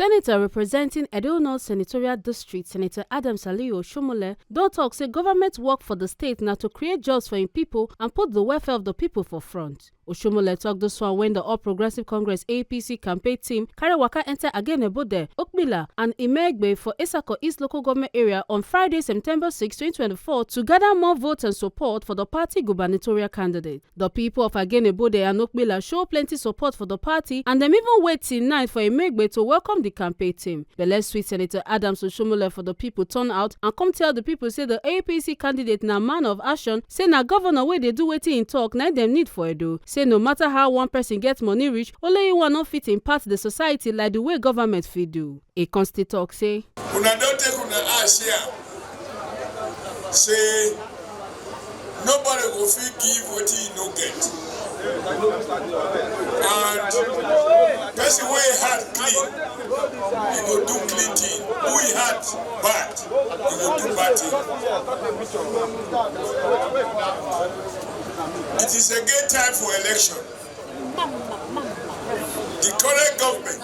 Senator representing Edo North Senatorial District, Senator Adams Aliyu Oshiomhole, don tok say government work for the state na to create jobs for im people and put the welfare of the people for front. Oshiomhole tok dis one when the All Progressive Congress APC campaign team carry waka enter Agenebode, Okpella and Imiegba for Etsako East Local Government Area on Friday, September 6, 2024 to gather more votes and support for the party gubernatorial candidate. The people of Agenebode and Okpella show plenty support for the party and dem even wait till night for Imiegba to welcome the campaign team. Belle sweet Senator Adams Oshiomhole for the people turn out and come tell the people say the APC candidate na man of action, say na governor wey dey do wetin im talk na dem need for Edo. Say no matter how one person get money reach, only one no fit impact the society like the way government fit do. A consti talk say, una don take una ass here. Say nobody go fit give wetin he no get. And person wey heart clean, he go do clean thing. Who he heart bad, he go do bad thing. It is a good time for election. The current government,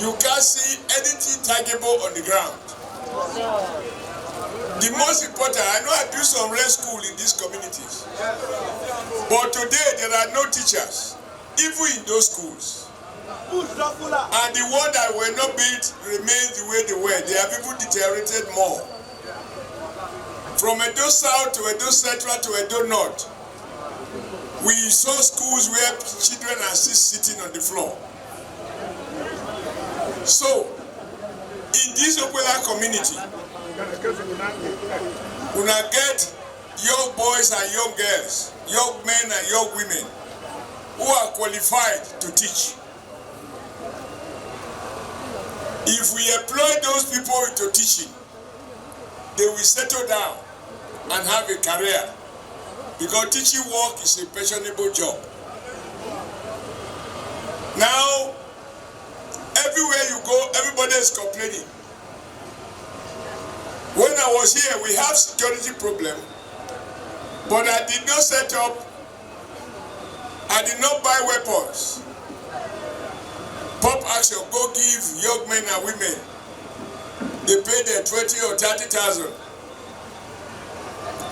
you can't see anything tangible on the ground. The most important, I know I do some red school in these communities, but today there are no teachers, even in those schools. And the ones that were not built remain the way they were. They have even deteriorated more. From Edo South to Edo Central to Edo North, we saw schools where children are still sitting on the floor. So, in this Okpella community, we now get young boys and young girls, young men and young women who are qualified to teach. If we employ those people into teaching, they will settle down and have a career. Because teaching work is a pensionable job. Now, everywhere you go, everybody is complaining. When I was here, we have security problem, but I did not set up, I did not buy weapons. Pop action, go give young men and women. They pay them 20 or 30,000.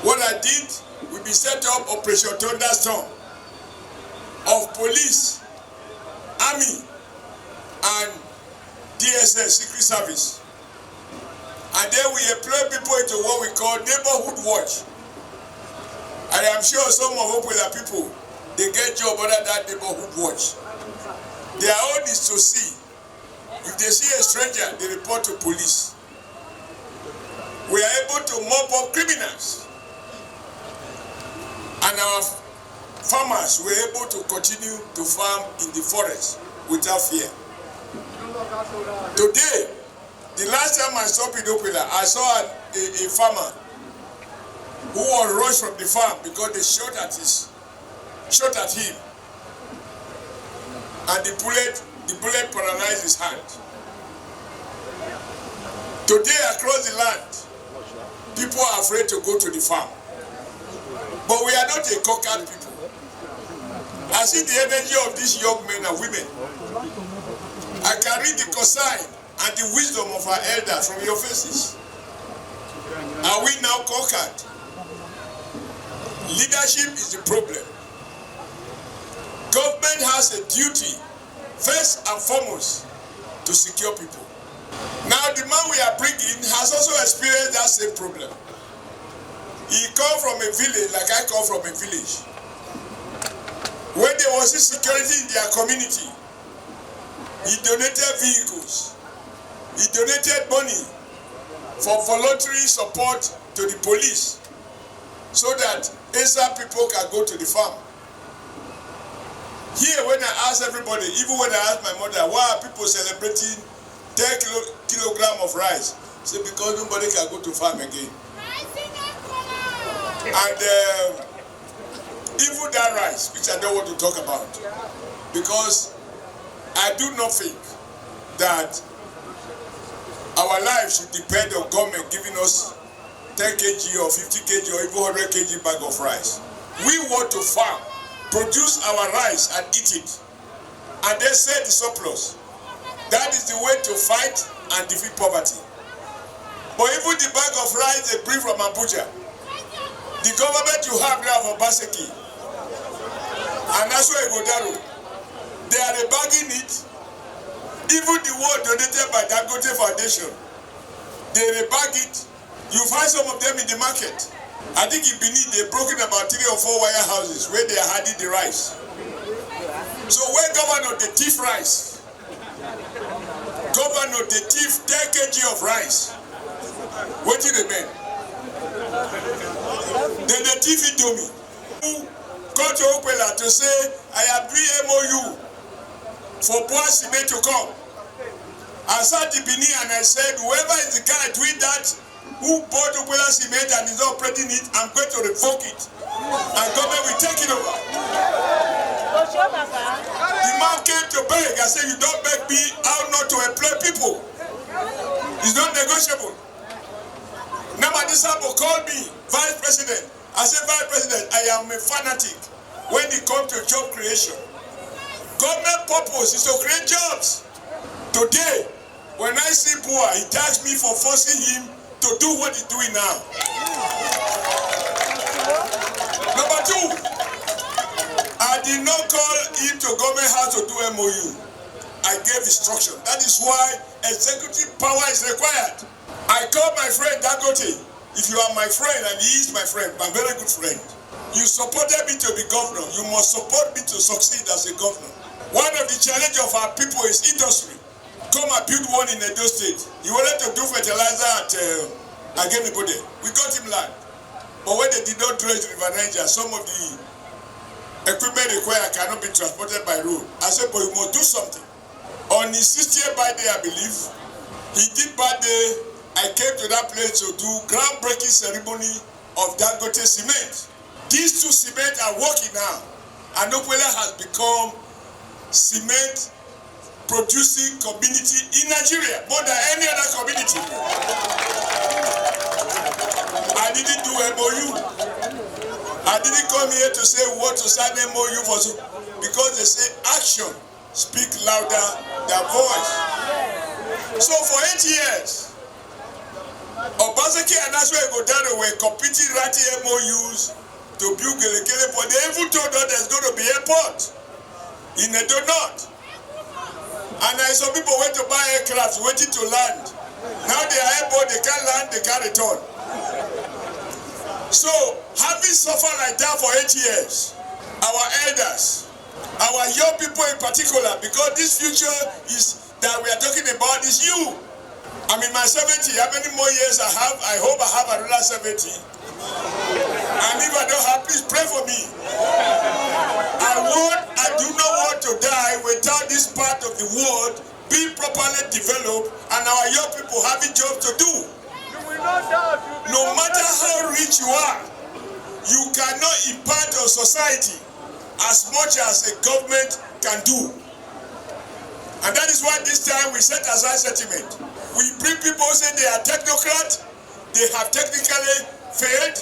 What I did, we be set up Operation Thunderstorm of police, army, and DSS, Secret Service. And then we employ people into what we call neighborhood watch. I am sure some of Okpella people, they get job under that neighborhood watch. Their own is to see. If they see a stranger, they report to police. We are able to mop up criminals. And our farmers were able to continue to farm in the forest without fear. Today, the last time I saw Okpella, I saw a farmer who was rushed from the farm because they shot at him, and the bullet paralyzed his hand. Today, across the land, people are afraid to go to the farm. But we are not a cockeyed people. I see the energy of these young men and women. I can read the consign and the wisdom of our elders from your faces. Are we now conquered? Leadership is the problem. Government has a duty, first and foremost, to secure people. Now the man we are bringing has also experienced that same problem. He come from a village like I come from a village. When there was insecurity in their community, he donated vehicles. He donated money for voluntary support to the police so that innocent people can go to the farm. Here, when I ask everybody, even when I ask my mother, why are people celebrating 10 kilograms of rice? Say, because nobody can go to farm again. And even that rice, which I don't want to talk about, because I do not think that our lives should depend on government giving us 10 kg or 50 kg or even 100 kg bag of rice. We want to farm, produce our rice and eat it, and then sell the surplus. That is the way to fight and defeat poverty. But even the bag of rice they bring from Abuja, the government you have now for Obaseki, and that's why Igodaro, they are bagging it. Even the one donated by Dangote Foundation, they rebag it. You find some of them in the market. I think in Benin, they've broken about 3 or 4 warehouses where they are hiding the rice. So when governor they thief rice, governor they thief 10 kg of rice, what did they mean? Then they thief it to me. Who go to Okpella to say, I have 3 MOU for Bois Cement to come. I sat in Benin and I said, whoever is the guy doing that, who bought Okpella Cement and is not operating it, I'm going to revoke it. And government will take it over. The man came to beg. I said, you don't beg me how not to employ people. It's not negotiable. Namadi Sabo called me, Vice President. I said, Vice President, I am a fanatic when it comes to job creation. Government purpose is to create jobs. Today, when I see poor, he tags me for forcing him to do what he's doing now. Number 2, I did not call him to government house to do MOU. I gave instruction. That is why executive power is required. I called my friend Dangote. If you are my friend, and he is my friend, my very good friend, you supported me to be governor. You must support me to succeed as a governor. One of the challenges of our people is industry. Come and build one in Edo State. He wanted to do fertilizer at Agenebode. We got him land. But when they did not dredge River Niger, some of the equipment required cannot be transported by road. I said, but you must do something. On his 60th birthday, I believe, he did birthday. I came to that place to do groundbreaking ceremony of Dangote Cement. These 2 cement are working now. And Okpella has become cement producing community in Nigeria more than any other community. I didn't do MOU. I didn't come here to say we want to sign MOU for because they say action speak louder than voice. So for 8 years, Obaseki and Agenebode were competing writing MOUs to build Gelekele, but they even told us there's going to be airport in Edo North. And some people went to buy aircraft waiting to land. Now they are airborne, they can't land, they can't return. So, having suffered like that for 8 years, our elders, our young people in particular, because this future is that we are talking about is you. I'm in my 70, how many more years I have? I hope I have another 70. And if I don't have, please pray for me. I do not want to die without this part of the world being properly developed and our young people having jobs to do. No matter how rich you are, you cannot impart on society as much as a government can do. And that is why this time we set aside sentiment. We bring people who say they are technocrats, they have technically failed,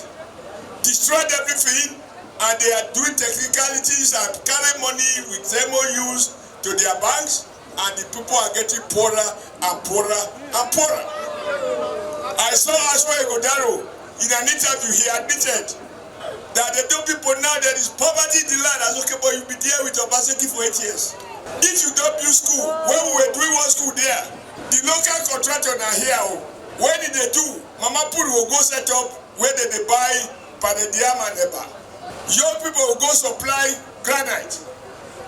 destroyed everything, and they are doing technicalities and carrying money with MOUs to their banks, and the people are getting poorer and poorer and poorer. I saw Oshiomhole in an interview. He admitted that the young people now there is poverty in the land. I said, okay, but you'll be there with Obaseki for 8 years. If you don't build school, when we were doing one school there, the local contractor are here. When did they do? Mama Puri will go set up where they buy Panediam and Eba. Young people will go supply granite.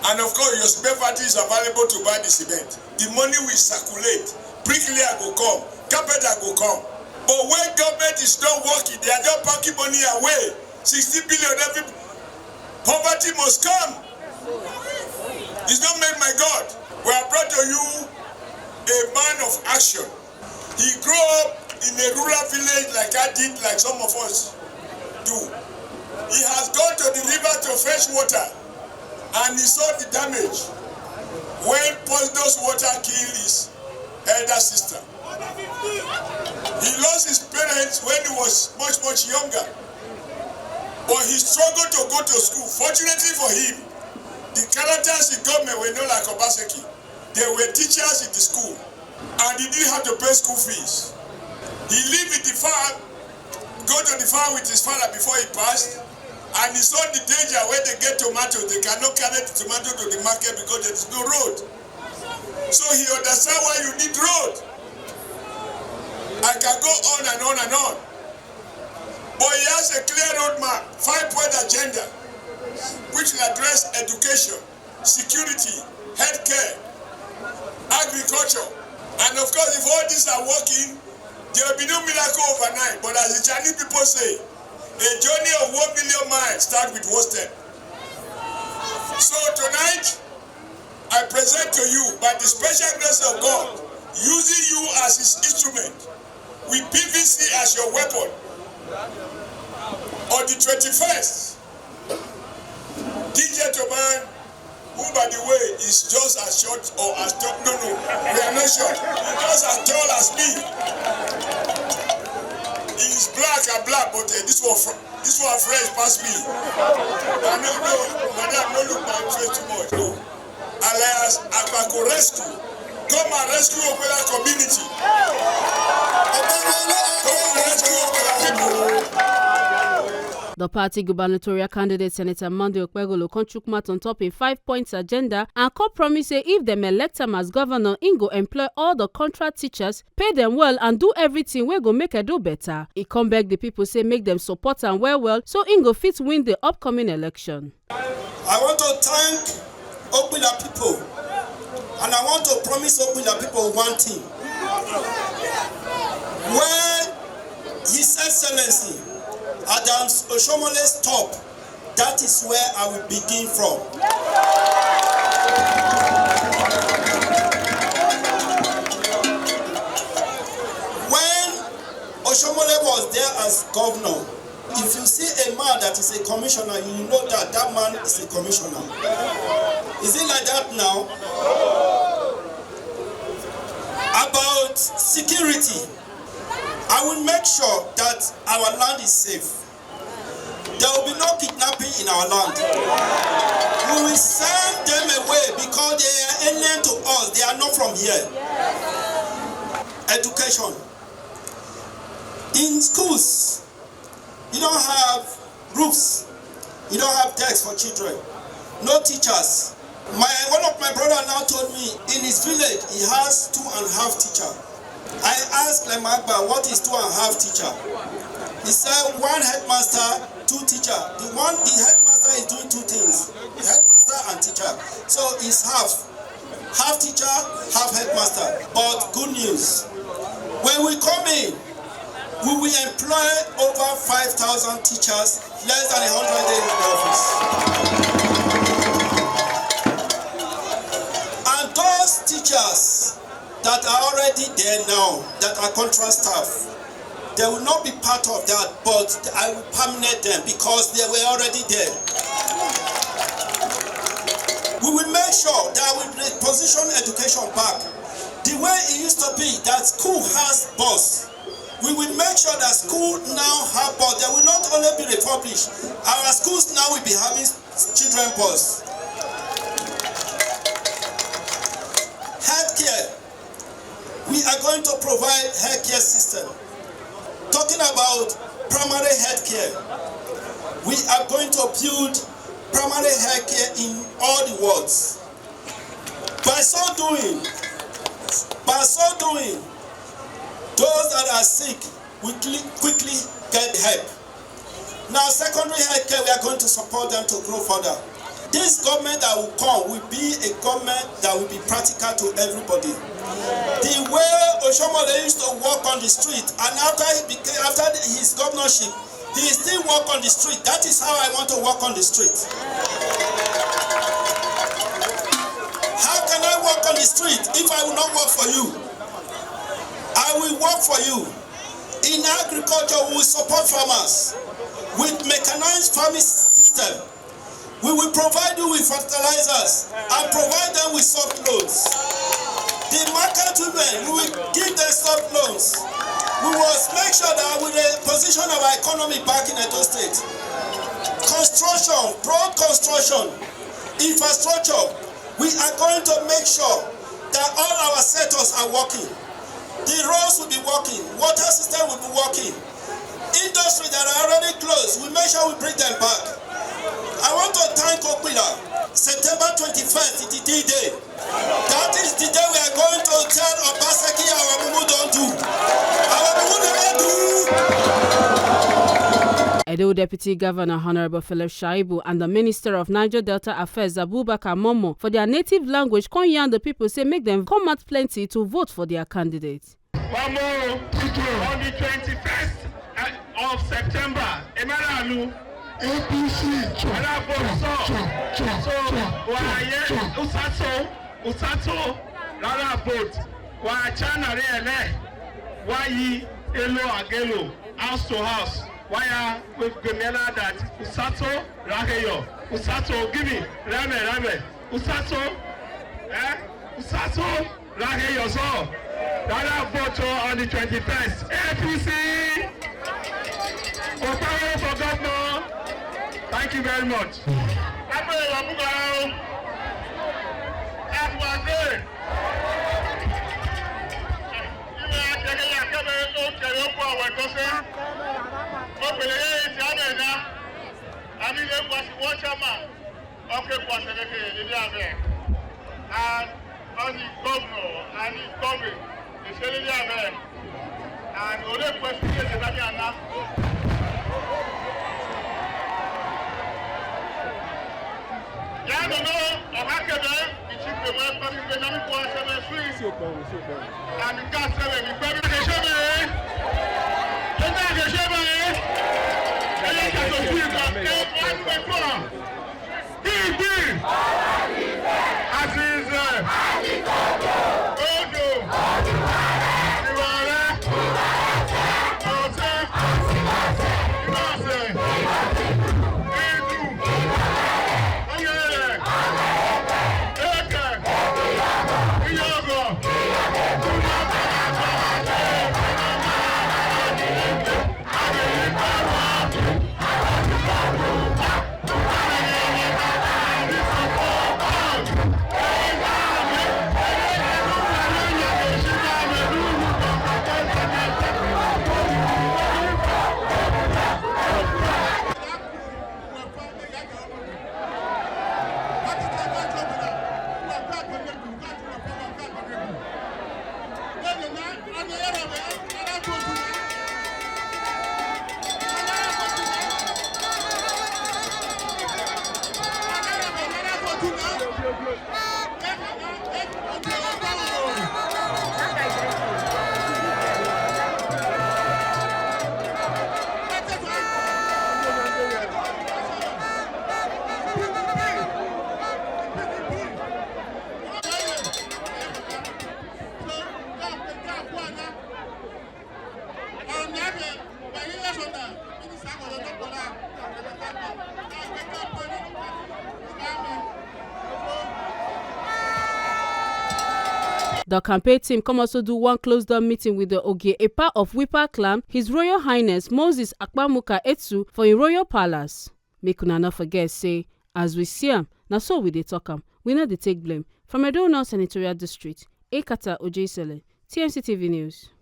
And of course, your cement factory is available to buy the cement. The money will circulate. Bricklayer will come. Carpenter will come. But when government is not working, they are just packing money away. 60 billion every. Poverty must come. It's not made by God. We have brought to you a man of action. He grew up in a rural village like I did, like some of us do. He has gone to the river to fetch water, and he saw the damage when poisonous water killed his elder sister. He lost his parents when he was much, much younger. But he struggled to go to school. Fortunately for him, the characters in government were not like Obaseki. There were teachers in the school, and he didn't have to pay school fees. He lived in the farm, go to the farm with his father before he passed, and he saw the danger when they get tomatoes. They cannot carry the tomato to the market because there is no road. So he understands why you need road. I can go on and on and on. But he has a clear roadmap, 5-point agenda, which will address education, security, healthcare, agriculture. And of course, if all these are working, there will be no miracle overnight. But as the Chinese people say, a journey of 1 million miles starts with one step. So tonight, I present to you, by the special grace of God, using you as his instrument, with PVC as your weapon, on the 21st, DJ Toman, who by the way is just as short or as tall, no, we are not short, just as tall as me. He's black, but this one fresh past me. I no, madam, don't look my face too much, no. Alias Etsako Rescue, come and rescue Okpella community. Come and rescue Okpella people. The party gubernatorial candidate Senator Monday Okpebholo Konchukmat on top in 5-point agenda and come promise say if them elect him as governor, he go employ all the contract teachers, pay them well and do everything we go make Edo better. He come beg the people say make them support and well so he go fit win the upcoming election. I want to thank Okpella people and I want to promise Okpella people one thing. When His Excellency Oshiomhole stop, that is where I will begin from. When Oshiomhole was there as governor, if you see a man that is a commissioner, you know that that man is a commissioner. Is it like that now? About security, I will make sure that our land is safe. There will be no kidnapping in our land. We will send them away because they are alien to us. They are not from here. Education. In schools, you don't have roofs. You don't have desks for children. No teachers. One of my brothers now told me in his village he has 2.5 teachers. I asked Imiegba, what is 2.5 teacher? He said 1 headmaster, 2 teacher. The headmaster is doing 2 things, headmaster and teacher. So it's half teacher, half headmaster. But good news, when we come in, we will employ over 5,000 teachers, less than 100 days in the office. And those teachers that are already there now, that are contract staff, they will not be part of that, but I will permanent them because they were already there. We will make sure that we reposition education back. The way it used to be, that school has bus. We will make sure that school now have bus. They will not only be refurbished. Our schools now will be having children bus. Healthcare. We are going to provide healthcare system. Talking about primary healthcare, we are going to build primary healthcare in all the wards. By so doing, those that are sick will quickly get help. Now, secondary healthcare, we are going to support them to grow further. This government that will come will be a government that will be practical to everybody. The way Oshiomhole used to walk on the street, and after his governorship, he still walk on the street. That is how I want to walk on the street. How can I walk on the street if I will not work for you? I will work for you. In agriculture, we will support farmers with mechanized farming system. We will provide you with fertilizers and provide them with soft loans. The market women, we will give them soft loans. We must make sure that we position our economy back in Edo State. Construction, broad construction, infrastructure, we are going to make sure that all our sectors are working. The roads will be working, water system will be working. Industry that are already closed, we make sure we bring them back. I want to thank Okpella. September 21st is the D-Day. That is the day we are going to tell Obaseki our Momoh don't do. Our Momoh never do. Edo Deputy Governor Honorable Philip Shaibu and the Minister of Niger Delta Affairs Abubakar Momoh for their native language come yarn the people say make them come out plenty to vote for their candidates. Momoh, on the 21st of September, Emaralu, APC, Usato, Rara vote, Chana Rele, Wayi, Elo Agelo, house to house. Why with Gemela that Usato Raheyo, Usato, give me Rame, Usato, Usato Raheyo, so Rara vote on the 21st. APC, Okpebholo for governor. Thank you very much. And on the governor and the government, the city there, and other questions that are yeah, no, Okpebholo, the chief of the President for 7 streets, and the gas 7, the government is showing. The campaign team come also do one closed-door meeting with the Ogeepa of Wipa clan, His Royal Highness Moses Akpamuka Etsu for in Royal Palace. Make una not forget say, as we see am, na so we dey talk am, we no dey take blame. From Edo North Senatorial District, Ekata Ojeisele, TMC TV News.